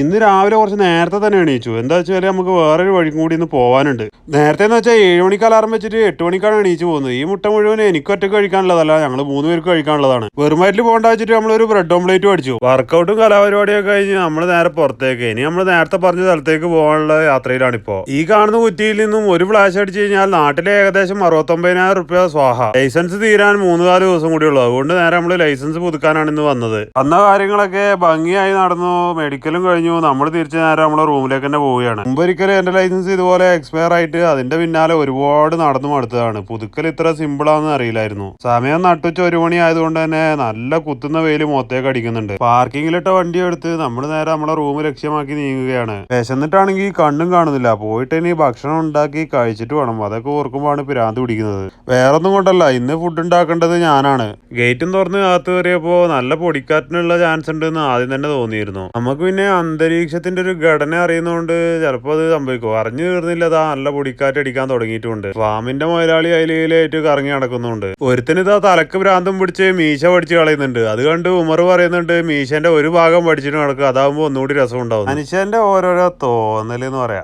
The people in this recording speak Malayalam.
ഇന്ന് രാവിലെ കുറച്ച് നേരത്തെ തന്നെ എണീച്ചു. എന്താ വെച്ചാൽ നമുക്ക് വേറൊരു വഴി കൂടി ഇന്ന് പോകാനുണ്ട്. നേരത്തെ എന്ന് വെച്ചാൽ 7 മണിക്ക് അലാറം വെച്ചിട്ട് 8 മണിക്കാണ് എണീച്ചു പോകുന്നത്. ഈ മുട്ട മുഴുവൻ എനിക്ക് ഒറ്റയ്ക്ക് കഴിക്കാനുള്ളതല്ല, ഞങ്ങൾ 3 പേർക്ക് കഴിക്കാനുള്ളതാണ്. വെറും വയറ്റിൽ പോകേണ്ട വെച്ചിട്ട് നമ്മളൊരു ബ്രെഡ് ഓംലേറ്റ് അടിച്ചു. വർക്കൗട്ടും കലാപരിപാടിയൊക്കെ കഴിഞ്ഞ് നമ്മൾ നേരെ പുറത്തേക്ക്. ഇനി നമ്മൾ നേരത്തെ പറഞ്ഞ സ്ഥലത്തേക്ക് പോകാനുള്ള യാത്രയിലാണിപ്പോ. ഈ കാണുന്ന കുറ്റിയിൽ നിന്നും ഒരു ഫ്ലാഷ് അടിച്ചു കഴിഞ്ഞാൽ നാട്ടിലെ ഏകദേശം 69,000 റുപ്യ സ്വാഹ. ലൈസൻസ് തീരാൻ 3-4 ദിവസം കൂടി ഉള്ളൂ. അതുകൊണ്ട് നേരെ നമ്മൾ ലൈസൻസ് പുതുക്കാനാണ് ഇന്ന് വന്നത്. അന്ന കാര്യങ്ങളൊക്കെ ഭംഗിയായി നടന്നു. മെഡിക്കലും കഴിഞ്ഞു. നമ്മൾ തിരിച്ചു നേരം നമ്മളെ റൂമിലേക്ക് തന്നെ പോവുകയാണ്. മുമ്പൊരിക്കലും എന്റെ ലൈസൻസ് ഇതുപോലെ എക്സ്പയർ ആയിട്ട് അതിന്റെ പിന്നാലെ ഒരുപാട് നടന്നു മടുത്തതാണ്. പുതുക്കൽ ഇത്ര സിമ്പിളാന്ന് അറിയില്ലായിരുന്നു. സമയം നട്ടുച്ച 1 മണി ആയതുകൊണ്ട് തന്നെ നല്ല കുത്തുന്ന വെയിൽ മുഖത്തേക്ക് അടിക്കുന്നുണ്ട്. പാർക്കിങ്ങിലിട്ട വണ്ടി എടുത്ത് നമ്മൾ നേരെ നമ്മളെ റൂം ലക്ഷ്യമാക്കി നീങ്ങുകയാണ്. വിശന്നിട്ടാണെങ്കിൽ കണ്ണും കാണുന്നില്ല. പോയിട്ട് ഇനി ഭക്ഷണം ഉണ്ടാക്കി കഴിച്ചിട്ട് വേണം. അതൊക്കെ ഓർക്കുമ്പോഴാണ് പിരാന്ത് പിടിക്കുന്നത്. വേറൊന്നും കൊണ്ടല്ല, ഇന്ന് ഫുഡ് ഉണ്ടാക്കേണ്ടത് ഞാനാണ്. ഗേറ്റും തുറന്ന് കാത്തു കയറിയപ്പോ നല്ല പൊടിക്കാറ്റിനുള്ള ചാൻസ് ഉണ്ടെന്ന് ആദ്യം തന്നെ തോന്നിയിരുന്നു. നമുക്ക് പിന്നെ അന്തരീക്ഷത്തിന്റെ ഒരു ഘടന അറിയുന്നതുകൊണ്ട് ചിലപ്പോൾ അത് സംഭവിക്കും. അറിഞ്ഞു തീർന്നില്ല, അതാ നല്ല പൊടിക്കാറ്റ് അടിക്കാൻ തുടങ്ങിയിട്ടുണ്ട്. ഫാമിന്റെ മുതലാളി അതിലേറ്റ് കറങ്ങി നടക്കുന്നുണ്ട്. ഒരുത്തിന് ഇതാ തലക്ക് ഭ്രാന്തം പിടിച്ച് മീശ പഠിച്ച് കളയുന്നുണ്ട്. അത് കണ്ട് ഉമർ പറയുന്നുണ്ട്, മീശന്റെ ഒരു ഭാഗം പഠിച്ചിട്ട് നടക്കുക, അതാകുമ്പോ ഒന്നുകൂടി രസം ഉണ്ടാവും. മനുഷ്യന്റെ ഓരോരോ തോന്നലെന്ന് പറയാം.